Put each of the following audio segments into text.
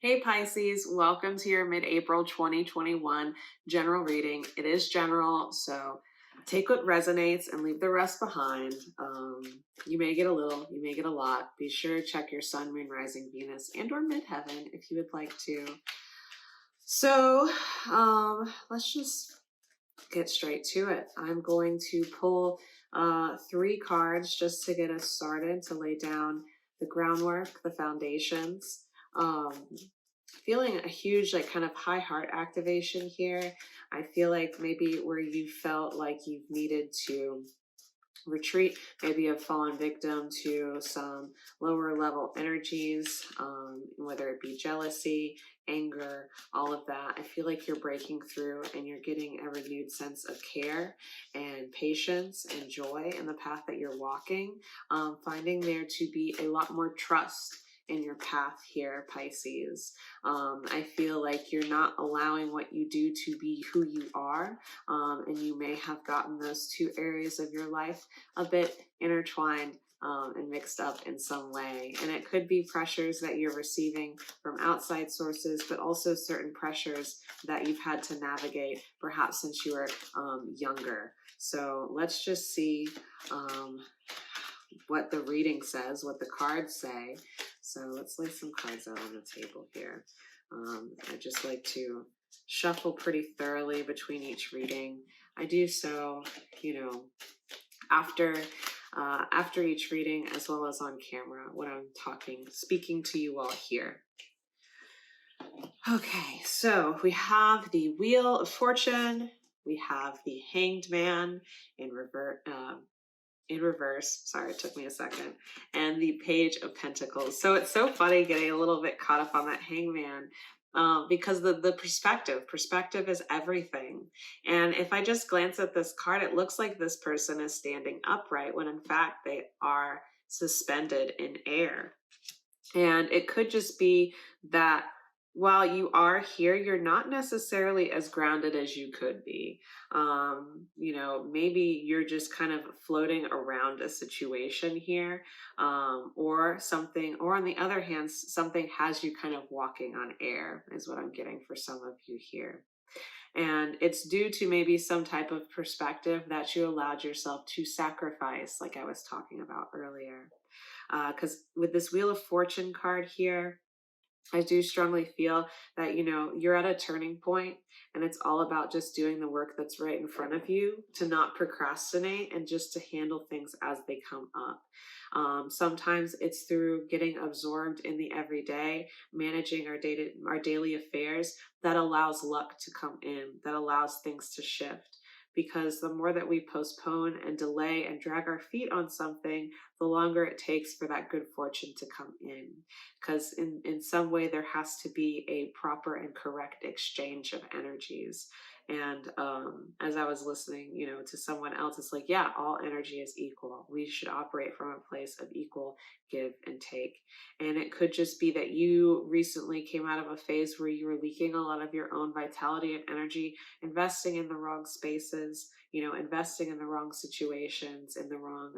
Hey Pisces, welcome to your mid-April 2021 general reading. It is general, so take what resonates and leave the rest behind. You may get a little, you may get a lot. Be sure to check your sun, moon, rising, Venus, and or midheaven if you would like to. So let's just get straight to it. I'm going to pull 3 cards just to get us started, to lay down the groundwork, the foundations. Feeling a huge, like, kind of high heart activation here. I feel like maybe where you felt like you've needed to retreat, maybe have fallen victim to some lower level energies, whether it be jealousy, anger, all of that. I feel like you're breaking through and you're getting a renewed sense of care and patience and joy in the path that you're walking, finding there to be a lot more trust in your path here, Pisces. I feel like you're not allowing what you do to be who you are, and you may have gotten those 2 areas of your life a bit intertwined and mixed up in some way. And it could be pressures that you're receiving from outside sources, but also certain pressures that you've had to navigate perhaps since you were younger. So let's just see what the reading says, what the cards say. So let's lay some cards out on the table here. I just like to shuffle pretty thoroughly between each reading. I do so, after each reading, as well as on camera when I'm speaking to you all here. Okay, so we have the Wheel of Fortune, we have the Hanged Man in reverse. Sorry, it took me a second. And the Page of Pentacles. So it's so funny getting a little bit caught up on that hangman, because the perspective is everything. And if I just glance at this card, it looks like this person is standing upright when in fact they are suspended in air. And it could just be that while you are here, you're not necessarily as grounded as you could be. Maybe you're just kind of floating around a situation here, or something, or on the other hand, something has you kind of walking on air, is what I'm getting for some of you here. And it's due to maybe some type of perspective that you allowed yourself to sacrifice, like I was talking about earlier. Because with this Wheel of Fortune card here, I do strongly feel that, you're at a turning point, and it's all about just doing the work that's right in front of you, to not procrastinate and just to handle things as they come up. Sometimes it's through getting absorbed in the everyday, managing our daily affairs, that allows luck to come in, that allows things to shift. Because the more that we postpone and delay and drag our feet on something, the longer it takes for that good fortune to come in. Because in some way there has to be a proper and correct exchange of energies. And as I was listening, to someone else, it's like, yeah, all energy is equal. We should operate from a place of equal give and take. And it could just be that you recently came out of a phase where you were leaking a lot of your own vitality and energy, investing in the wrong spaces, investing in the wrong situations, in the wrong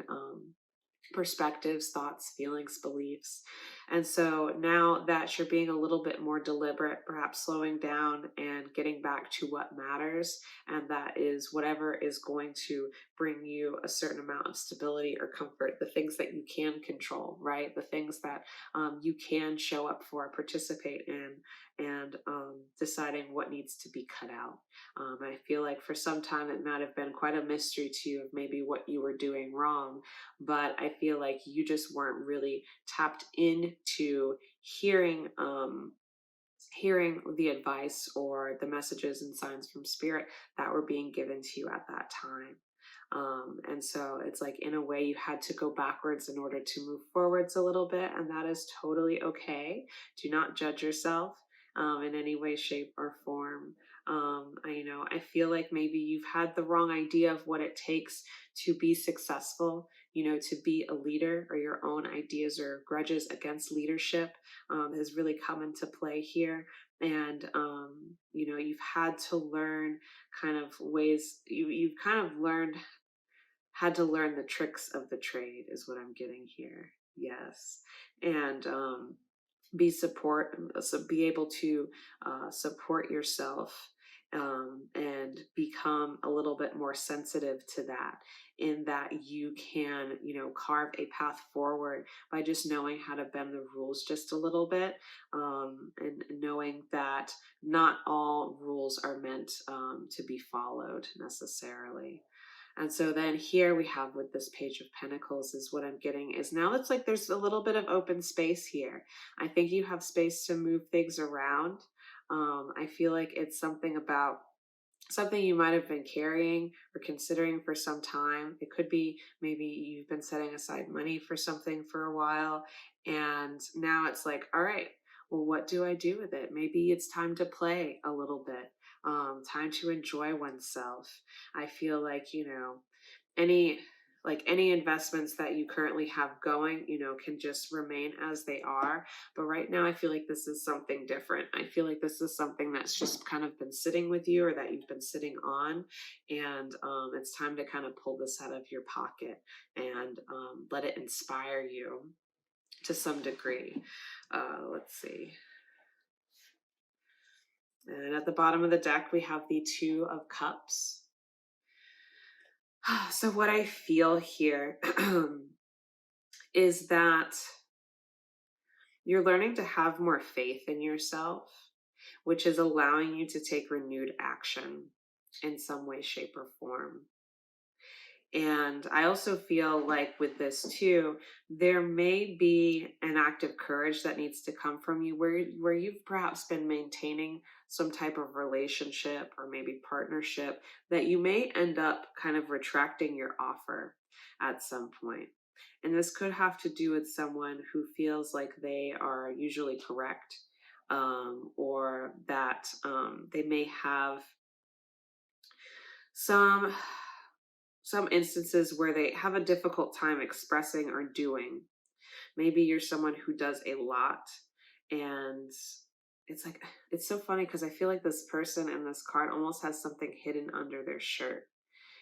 perspectives, thoughts, feelings, beliefs. And so now that you're being a little bit more deliberate, perhaps slowing down and getting back to what matters, and that is whatever is going to bring you a certain amount of stability or comfort, the things that you can control, right? The things that you can show up for, participate in, and deciding what needs to be cut out. I feel like for some time it might have been quite a mystery to you of maybe what you were doing wrong, but I feel like you just weren't really tapped into hearing the advice or the messages and signs from spirit that were being given to you at that time. And so it's like, in a way, you had to go backwards in order to move forwards a little bit, and that is totally okay. Do not judge yourself in any way, shape, or form. I feel like maybe you've had the wrong idea of what it takes to be successful, to be a leader, or your own ideas or grudges against leadership has really come into play here. And, you've had to learn kind of ways, you've kind of had to learn the tricks of the trade, is what I'm getting here. Yes. And be able to support yourself, and become a little bit more sensitive to that, in that you can, carve a path forward by just knowing how to bend the rules just a little bit, and knowing that not all rules are meant to be followed necessarily. And so then here we have, with this Page of Pentacles, is what I'm getting is, now it's like there's a little bit of open space here. I think you have space to move things around. I feel like it's something about something you might have been carrying or considering for some time. It could be maybe you've been setting aside money for something for a while, and now it's like, all right, well, what do I do with it? Maybe it's time to play a little bit, time to enjoy oneself. I feel like, any any investments that you currently have going, can just remain as they are. But right now, I feel like this is something different. I feel like this is something that's just kind of been sitting with you, or that you've been sitting on. And it's time to kind of pull this out of your pocket and let it inspire you to some degree. Let's see. And at the bottom of the deck, we have the Two of Cups. So what I feel here is that you're learning to have more faith in yourself, which is allowing you to take renewed action in some way, shape, or form. And I also feel like with this too, there may be an act of courage that needs to come from you, where you've perhaps been maintaining some type of relationship or maybe partnership, that you may end up kind of retracting your offer at some point. And this could have to do with someone who feels like they are usually correct, or that they may have some instances where they have a difficult time expressing or doing. Maybe you're someone who does a lot, and it's like, it's so funny because I feel like this person in this card almost has something hidden under their shirt.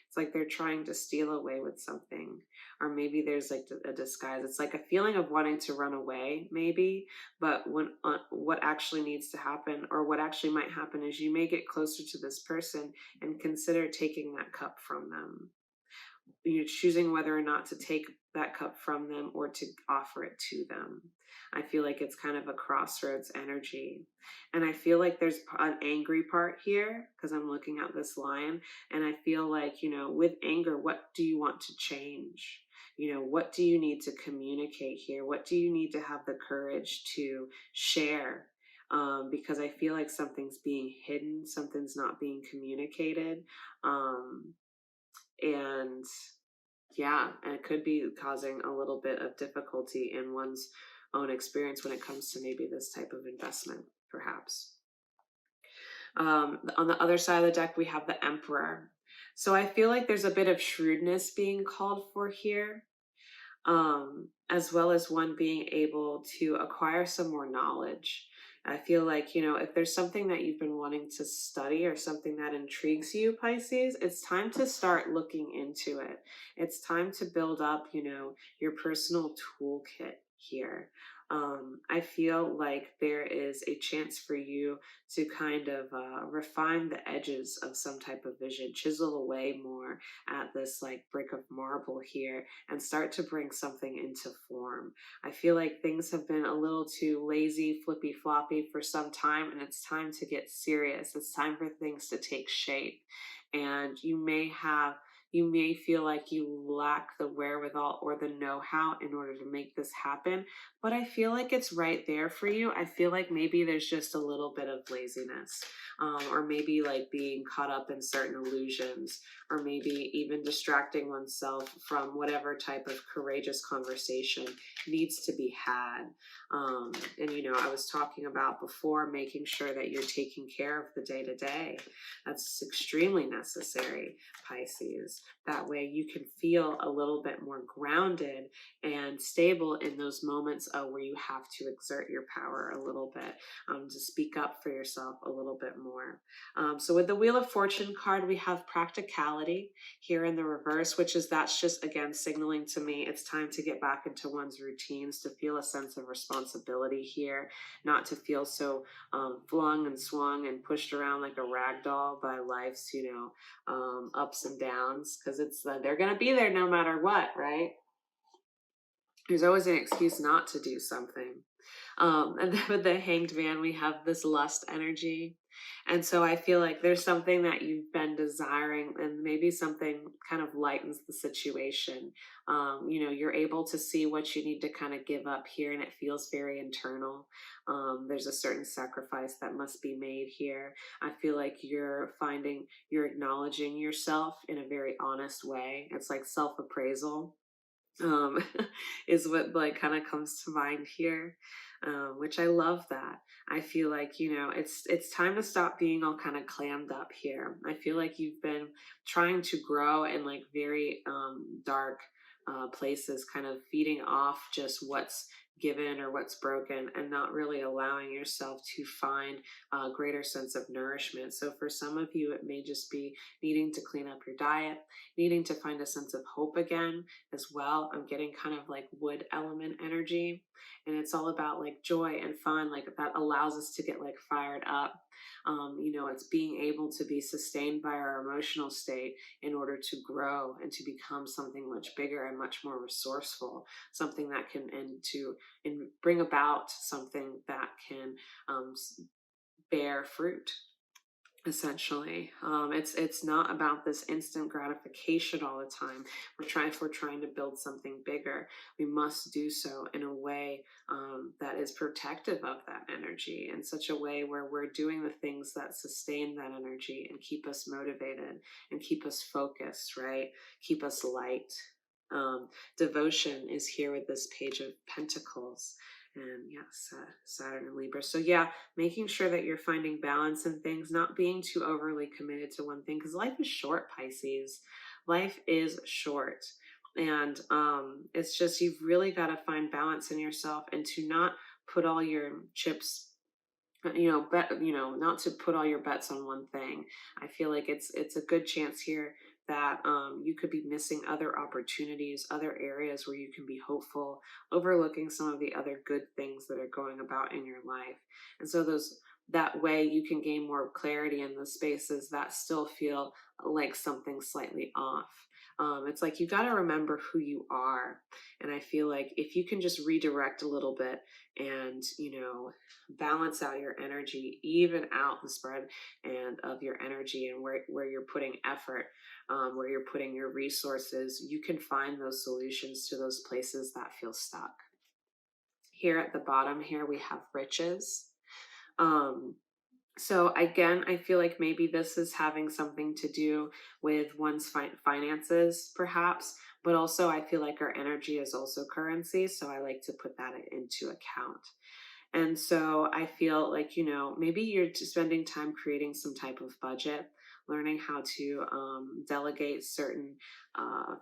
It's like they're trying to steal away with something, or maybe there's like a disguise. It's like a feeling of wanting to run away, maybe. But when what actually needs to happen, or what actually might happen, is you may get closer to this person and consider taking that cup from them. You're choosing whether or not to take that cup from them or to offer it to them. I feel like it's kind of a crossroads energy. And I feel like there's an angry part here, because I'm looking at this lion, and I feel like, with anger, what do you want to change? What do you need to communicate here? What do you need to have the courage to share? Because I feel like something's being hidden, something's not being communicated. And yeah, and it could be causing a little bit of difficulty in one's own experience when it comes to maybe this type of investment, perhaps. On the other side of the deck, we have the Emperor. So I feel like there's a bit of shrewdness being called for here, as well as one being able to acquire some more knowledge. I feel like, if there's something that you've been wanting to study, or something that intrigues you, Pisces, it's time to start looking into it. It's time to build up, your personal toolkit here. I feel like there is a chance for you to kind of refine the edges of some type of vision, chisel away more at this like brick of marble here, and start to bring something into form. I feel like things have been a little too lazy, flippy floppy for some time, and it's time to get serious. It's time for things to take shape. And you may feel like you lack the wherewithal or the know-how in order to make this happen, but I feel like it's right there for you. I feel like maybe there's just a little bit of laziness, or maybe like being caught up in certain illusions, or maybe even distracting oneself from whatever type of courageous conversation needs to be had. And I was talking about before, making sure that you're taking care of the day-to-day. That's extremely necessary, Pisces. That way you can feel a little bit more grounded and stable in those moments where you have to exert your power a little bit, to speak up for yourself a little bit more. So with the Wheel of Fortune card, we have practicality here in the reverse, which is that's just, again, signaling to me it's time to get back into one's routines, to feel a sense of responsibility here, not to feel so flung and swung and pushed around like a rag doll by life's, ups and downs, because they're going to be there no matter what, right? There's always an excuse not to do something. And then with the Hanged Man, we have this lust energy. And so I feel like there's something that you've been desiring, and maybe something kind of lightens the situation. You're able to see what you need to kind of give up here, and it feels very internal. There's a certain sacrifice that must be made here. I feel like you're acknowledging yourself in a very honest way. It's like self-appraisal, um, is what like kind of comes to mind here, which I love that. I feel like, it's time to stop being all kind of clammed up here. I feel like you've been trying to grow in like very dark places, kind of feeding off just what's given or what's broken, and not really allowing yourself to find a greater sense of nourishment. So for some of you, it may just be needing to clean up your diet, needing to find a sense of hope again as well. I'm getting kind of like wood element energy, and it's all about like joy and fun, like that allows us to get like fired up. It's being able to be sustained by our emotional state in order to grow and to become something much bigger and much more resourceful, something that can and bring about something that can bear fruit. Essentially, it's not about this instant gratification all the time. If we're trying to build something bigger, we must do so in a way that is protective of that energy, in such a way where we're doing the things that sustain that energy and keep us motivated and keep us focused, right? Keep us light. Devotion is here with this Page of Pentacles. And yes, Saturn and Libra. So yeah, making sure that you're finding balance in things, not being too overly committed to one thing, because life is short, Pisces. Life is short. And it's just, you've really got to find balance in yourself, and to not put all your chips, not to put all your bets on one thing. I feel like it's a good chance here that you could be missing other opportunities, other areas where you can be hopeful, overlooking some of the other good things that are going about in your life. And so that way you can gain more clarity in the spaces that still feel like something slightly off. It's like you got to remember who you are. And I feel like if you can just redirect a little bit and, balance out your energy, even out the spread and of your energy, and where you're putting effort, where you're putting your resources, you can find those solutions to those places that feel stuck. Here at the bottom here, we have riches. So again, I feel like maybe this is having something to do with one's finances, perhaps, but also I feel like our energy is also currency. So I like to put that into account. And so I feel like, maybe you're just spending time creating some type of budget, learning how to delegate certain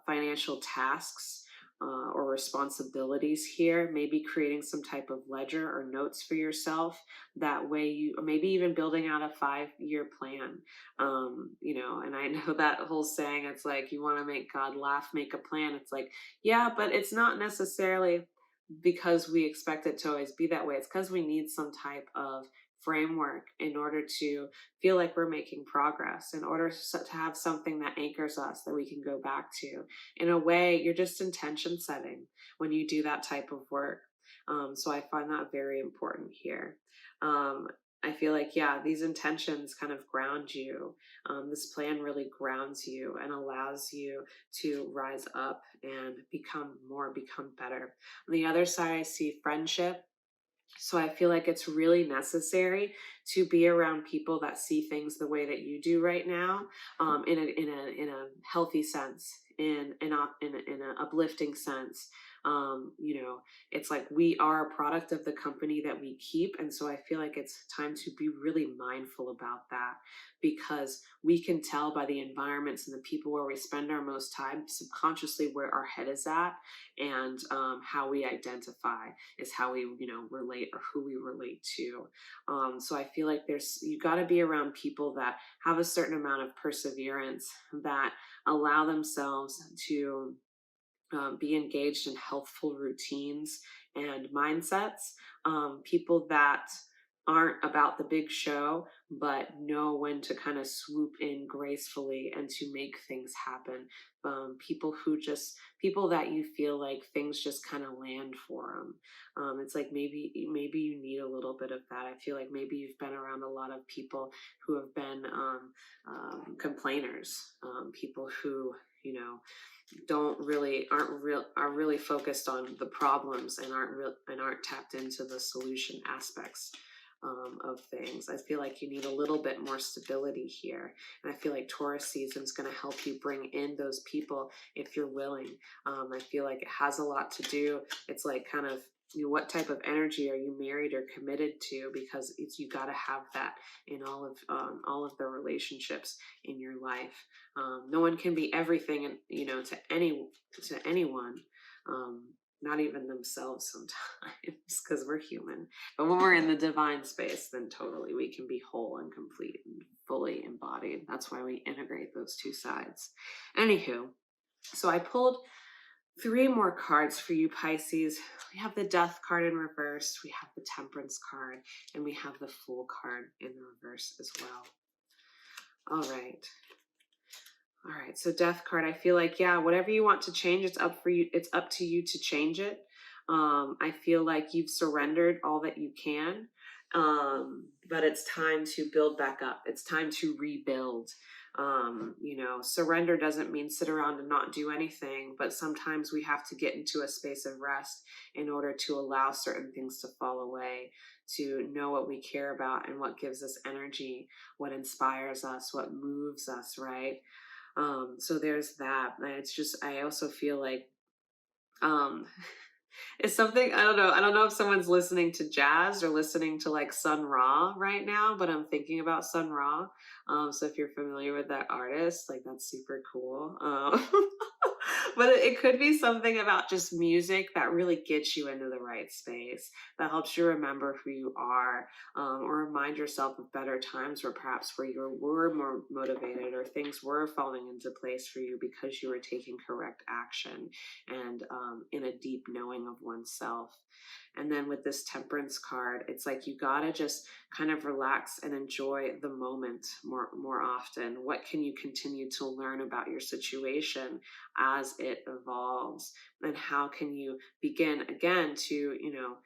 financial tasks or responsibilities here, maybe creating some type of ledger or notes for yourself. That way or maybe even building out a 5-year plan. And I know that whole saying, it's like, you want to make God laugh, make a plan. It's like, yeah, but it's not necessarily because we expect it to always be that way. It's because we need some type of framework in order to feel like we're making progress, in order to have something that anchors us that we can go back to. In a way, you're just intention setting when you do that type of work. So I find that very important here. I feel like, yeah, these intentions kind of ground you. This plan really grounds you and allows you to rise up and become better. On the other side, I see friendship. So I feel like it's really necessary to be around people that see things the way that you do right now, in a healthy sense, in an uplifting sense. You know, it's like we are a product of the company that we keep. And so I feel like it's time to be really mindful about that, because we can tell by the environments and the people where we spend our most time subconsciously where our head is at. And how we identify is how we, you know, relate, or who we relate to. So I feel like you got to be around people that have a certain amount of perseverance, that allow themselves to be engaged in healthful routines and mindsets. People that aren't about the big show, but know when to kind of swoop in gracefully and to make things happen. People that you feel like things just kind of land for them. It's like maybe you need a little bit of that. I feel like maybe you've been around a lot of people who have been complainers, people who, you know, are really focused on the problems and aren't tapped into the solution aspects of things. I feel like you need a little bit more stability here, and I feel like Taurus season is going to help you bring in those people if you're willing. I feel like it has a lot to do. It's like kind of, you know, what type of energy are you married or committed to, because you got to have that in all of the relationships in your life. No one can be everything, and you know, to anyone, not even themselves sometimes, because we're human. But when we're in the divine space, then totally we can be whole and complete and fully embodied. That's why we integrate those two sides. Anywho, so I pulled 3 more cards for you, Pisces. We have the Death card in reverse, we have the Temperance card, and we have the Fool card in the reverse as well. All right. All right, so Death card, I feel like, yeah, whatever you want to change, it's up for you. It's up to you to change it. I feel like you've surrendered all that you can, but it's time to build back up. It's time to rebuild. You know, surrender doesn't mean sit around and not do anything, but sometimes we have to get into a space of rest in order to allow certain things to fall away, to know what we care about and what gives us energy, what inspires us, what moves us, right? So there's that. And it's just, I also feel like, um, it's something, I don't know. I don't know if someone's listening to jazz or listening to like Sun Ra right now, but I'm thinking about Sun Ra. So if you're familiar with that artist, like that's super cool. But it could be something about just music that really gets you into the right space, that helps you remember who you are, or remind yourself of better times where perhaps where you were more motivated or things were falling into place for you because you were taking correct action and in a deep knowing of oneself. And then with this Temperance card, it's like you gotta just kind of relax and enjoy the moment more often. What can you continue to learn about your situation as it evolves? And how can you begin again to, you know,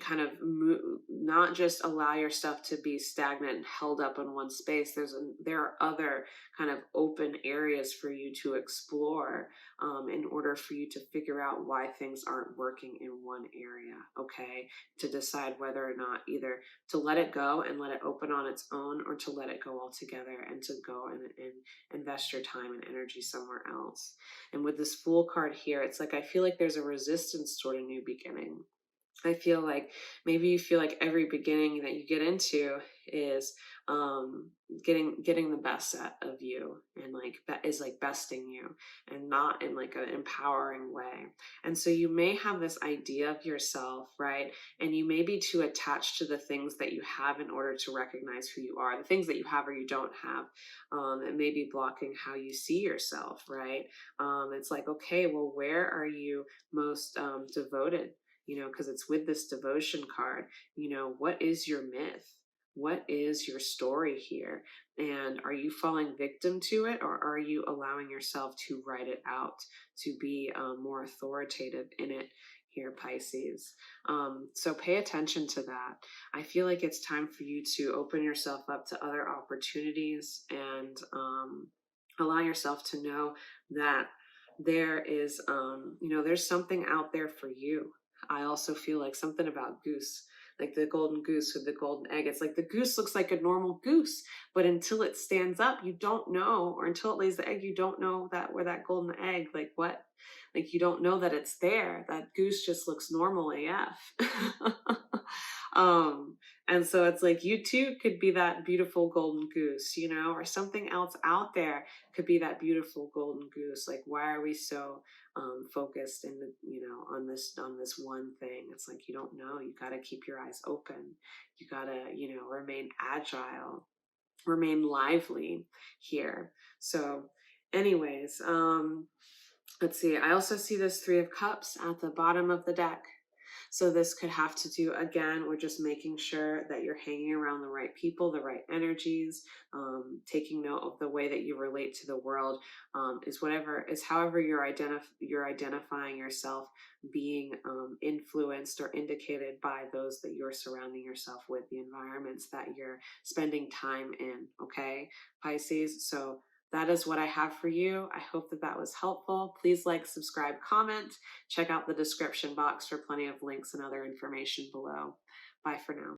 kind of not just allow yourself to be stagnant and held up in one space. There are other kind of open areas for you to explore, in order for you to figure out why things aren't working in one area. Okay, to decide whether or not either to let it go and let it open on its own, or to let it go altogether and to go and invest your time and energy somewhere else. And with this Fool card here, it's like I feel like there's a resistance toward a new beginning. I feel like maybe you feel like every beginning that you get into is getting the best of you, and like that is like besting you, and not in like an empowering way. And so you may have this idea of yourself, right? And you may be too attached to the things that you have in order to recognize who you are, the things that you have or you don't have. It may be blocking how you see yourself, right? It's like, okay, well, where are you most devoted? You know, because it's with this devotion card, you know, what is your myth? What is your story here? And are you falling victim to it, or are you allowing yourself to write it out, to be more authoritative in it here, Pisces? So pay attention to that. I feel like it's time for you to open yourself up to other opportunities, and allow yourself to know that there is, you know, there's something out there for you. I also feel like something about goose. like the golden goose with the golden egg. It's like the goose looks like a normal goose, but until it stands up, you don't know, or until it lays the egg, you don't know that where that golden egg, like what, like you don't know that it's there. That goose just looks normal AF. um, and so it's like you too could be that beautiful golden goose, you know, or something else out there could be that beautiful golden goose. Like, why are we so focused in the, you know, on this one thing? It's like you don't know. You got to keep your eyes open. You got to, you know, remain agile, remain lively here. So, anyways, let's see. I also see this Three of Cups at the bottom of the deck. So this could have to do, again, with just making sure that you're hanging around the right people, the right energies, taking note of the way that you relate to the world, is however you're identifying yourself being influenced or indicated by those that you're surrounding yourself with, the environments that you're spending time in, okay, Pisces? So that is what I have for you. I hope that that was helpful. Please like, subscribe, comment. Check out the description box for plenty of links and other information below. Bye for now.